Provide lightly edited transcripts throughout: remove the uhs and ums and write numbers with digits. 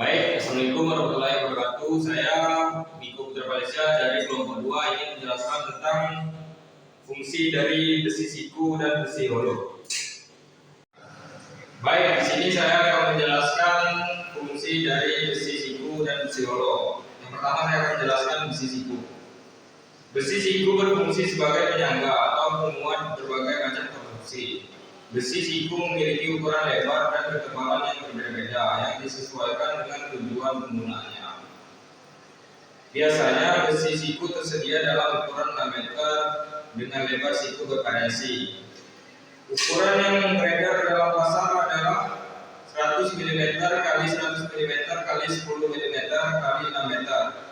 Baik, Assalamualaikum warahmatullahi wabarakatuh. Saya Miko Putra Malaysia dari kelompok 2 ingin menjelaskan tentang fungsi dari besi siku dan besi holo. Baik, di sini saya akan menjelaskan fungsi dari besi siku dan besi holo. Yang pertama saya akan menjelaskan besi siku. Besi siku berfungsi sebagai penyangga atau pemuat berbagai macam konstruksi. Besi siku memiliki ukuran lebar dan ketebalan yang berbeda-beda yang disesuaikan dengan tujuan penggunaannya. Biasanya besi siku tersedia dalam ukuran 6 meter dengan lebar siku bervariasi. Ukuran yang beredar dalam pasar adalah 100 mm x 100 mm x 10 mm x 6 meter.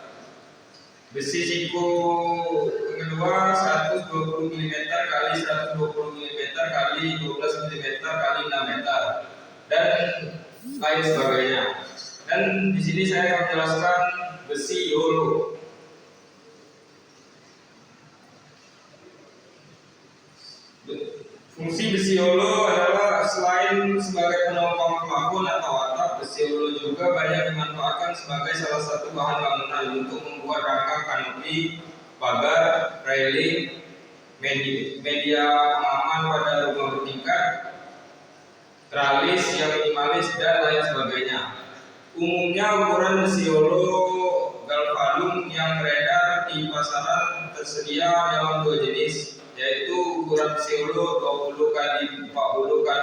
Besi siku kedua 120 mm x 120 mm x 12 mm x 6 meter dan lain sebagainya. Dan di sini saya akan menjelaskan besi holo. Fungsi besi holo adalah selain sebagai penopang plafon atau atap, besi holo juga banyak dimanfaatkan sebagai salah satu bahan bangunan untuk membuat rangka kanopi, pagar, railing, media pengaman pada rumah bertingkat, tralis yang minimalis dan lain sebagainya. Umumnya ukuran besi holo galvanum yang beredar di pasaran tersedia dalam dua jenis, yaitu ukuran besi holo 20 x 40 x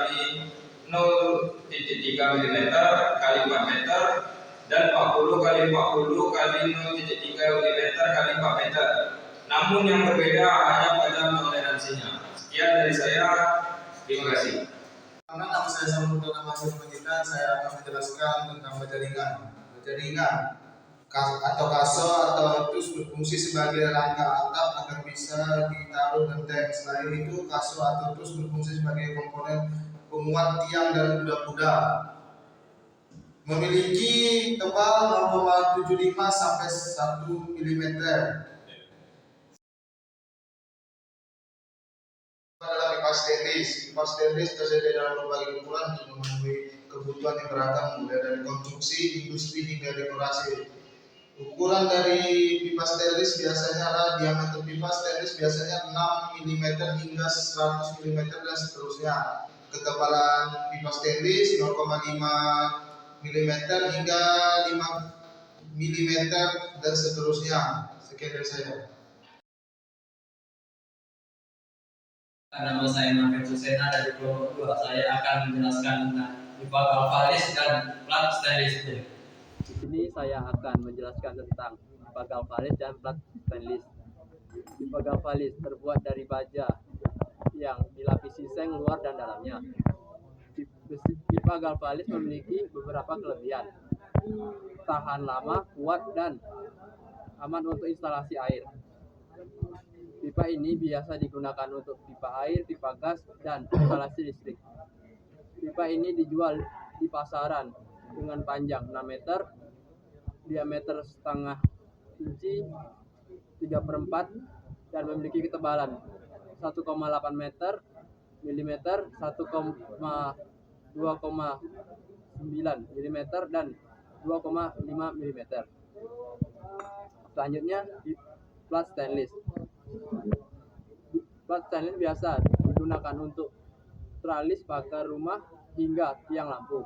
0,3 mm x 4 meter dan 40 x 40 x 0,3 mm x 4 meter. Namun yang berbeda hanya pada toleransinya. Sekian dari saya. Terima kasih. Nama saya Samuel Namanya Penyitaan. Saya akan menjelaskan tentang baja ringan. Baja ringan atau kaso atau tus berfungsi sebagai rangka atap agar bisa ditaruh genteng. Selain itu, kaso atau tus berfungsi sebagai komponen penguat tiang dan kuda-kuda. Memiliki tebal 0,75 sampai 1 mm. Adalah pipa stainless. Pipa stainless tersedia dalam berbagai ukuran untuk memenuhi kebutuhan yang beragam, mulai dari konstruksi, industri hingga dekorasi. Ukuran dari pipa stainless biasanya adalah diameter pipa stainless biasanya 6 mm hingga 100 mm dan seterusnya. Ketebalan pipa stainless 0,5 mm hingga 5 mm dan seterusnya. Sekian dari saya. Nama saya Mahfud Susena dari kelompok 2. Saya akan menjelaskan tentang pipa galvanis dan plat stainless steel. Di sini saya akan menjelaskan tentang pipa galvanis dan plat stainless. Pipa galvanis terbuat dari baja yang dilapisi seng luar dan dalamnya. Pipa galvanis memiliki beberapa kelebihan: tahan lama, kuat, dan aman untuk instalasi air. Pipa ini biasa digunakan untuk pipa air, pipa gas, dan instalasi listrik. Pipa ini dijual di pasaran dengan panjang 6 meter, diameter setengah inci 3/4 dan memiliki ketebalan 1,8 meter mm, 2,9 mm dan 2,5 mm. Selanjutnya, plat stainless. Plat stainless biasa digunakan untuk tralis pagar rumah hingga tiang lampu.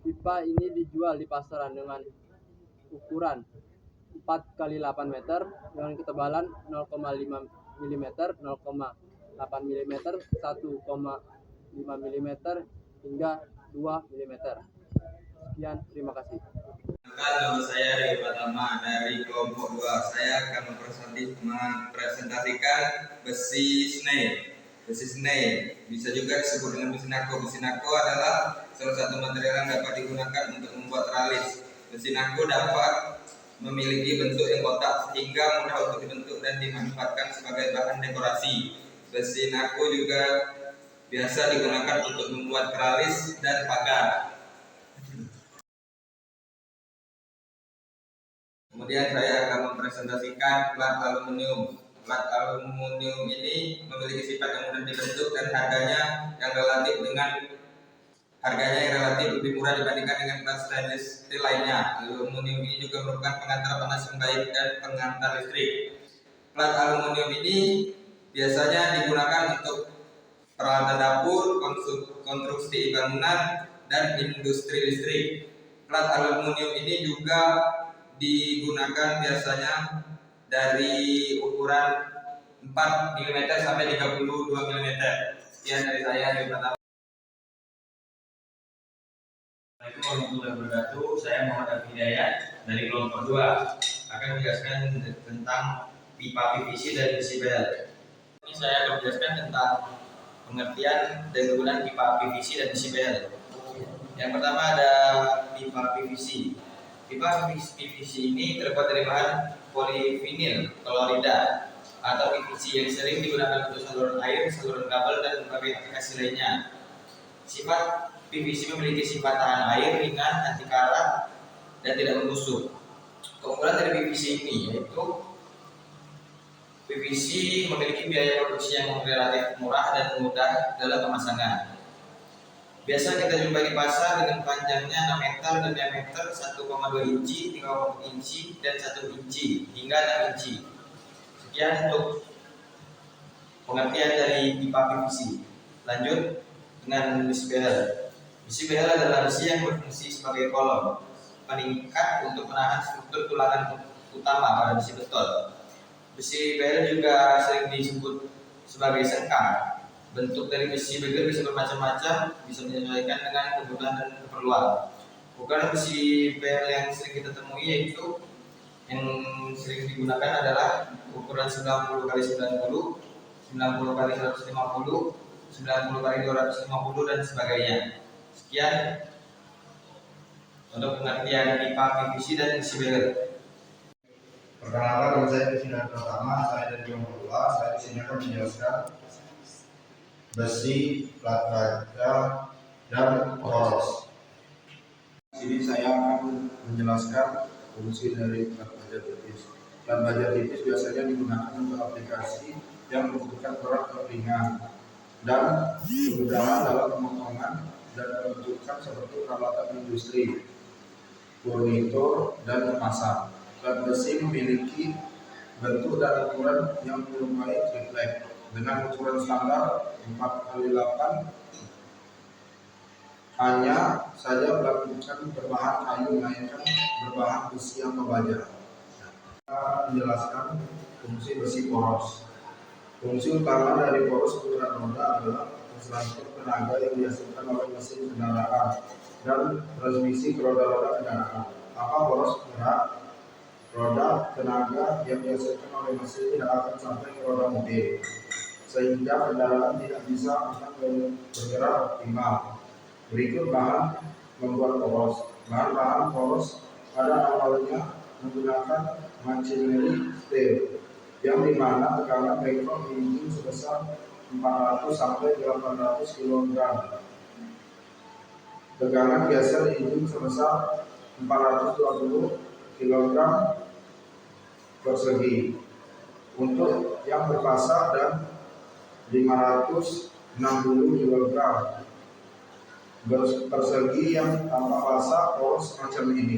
Pipa ini dijual di pasaran dengan ukuran 4 x 8 meter dengan ketebalan 0,5 mm, 0,8 mm, 1,5 mm hingga 2 mm. Sekian, terima kasih. Nama saya Rio Pratama dari kelompok 2. Saya akan mempresentasikan besi snail. Besi snail bisa juga disebut dengan besi nako. Besi nako adalah salah satu material yang dapat digunakan untuk membuat tralis. Besi nako dapat memiliki bentuk yang kotak sehingga mudah untuk dibentuk dan dimanfaatkan sebagai bahan dekorasi. Besi nako juga biasa digunakan untuk membuat tralis dan pagar. Kemudian saya akan mempresentasikan plat aluminium. Plat aluminium ini memiliki sifat yang mudah dibentuk dan harganya yang relatif lebih murah dibandingkan dengan plat stainless steel lainnya. aluminium ini juga merupakan pengantar panas yang baik dan pengantar listrik. Plat aluminium ini biasanya digunakan untuk peralatan dapur, konstruksi bangunan, dan industri listrik. Plat aluminium ini juga digunakan biasanya dari ukuran 4 mm sampai 32 mm. Sekian dari saya dari pertama. Assalamualaikum warahmatullahi wabarakatuh. Saya Muhammad Abi Hidayat dari kelompok 2 akan menjelaskan tentang pipa PVC dan besi bel. Ini saya akan menjelaskan tentang pengertian dan kegunaan pipa PVC dan besi bel. Yang pertama ada pipa PVC. Pipa PVC ini terbuat dari bahan polivinil klorida atau PVC yang sering digunakan untuk saluran air, saluran kabel, dan berbagai aplikasi lainnya. Sifat PVC memiliki sifat tahan air, ringan, anti karat, dan tidak membusuk. Keunggulan dari PVC ini yaitu PVC memiliki biaya produksi yang relatif murah dan mudah dalam pemasangan. Biasa kita jumpai di pasar dengan panjangnya 6 meter dan diameter 1,2 inci, 3,4 inci, dan 1 inci hingga 6 inci. Sekian untuk pengertian dari pipa PVC. Lanjut dengan besi behel. Besi behel adalah besi yang berfungsi sebagai kolom peningkat untuk menahan struktur tulangan utama pada besi beton. Besi behel juga sering disebut sebagai sengkang. Bentuk dari besi behel bisa bermacam-macam, bisa menyesuaikan dengan kebutuhan dan keperluan. Ukuran besi behel yang sering kita temui yaitu yang sering digunakan adalah ukuran 90 x 90, 90 x 150, 90 x 250, dan sebagainya. Sekian untuk pengertian pipa PVC dan besi behel. Perkenalkan, saya di sini pertama, saya dari kelompok 2. Saya di sini akan menjelaskan besi, plat baja, dan poros. Di sini saya akan menjelaskan fungsi dari plat baja tipis. Plat baja tipis biasanya digunakan untuk aplikasi yang membutuhkan berat atau ringan dan kemudahan dalam pemotongan dan pembentukan seperti peralatan industri, furnitur, dan kemasan. Plat besi memiliki bentuk dan ukuran yang menyerupai triplek dengan ukuran standar 4x8. Hanya saja plat bukan berbahan kayu melainkan berbahan besi atau baja. Kita menjelaskan fungsi besi poros. Fungsi utama dari poros penggerak roda adalah mentransfer tenaga yang dihasilkan oleh mesin kendaraan dan transmisi ke roda-roda kendaraan. Apa poros penggerak roda? Tenaga yang dihasilkan oleh mesin tidak akan sampai ke roda mobil, sehingga kendaraan tidak bisa akan bergerak optimal. Berikut bahan membuat poros. Bahan-bahan poros pada awalnya menggunakan machinery steel, yang dimana tekanan background engine sebesar 400 sampai 800 kg. Tekanan geser engine sebesar 420 kg persegi untuk yang berpasak dan 560 kg persegi yang tanpa pasak poros semacam ini.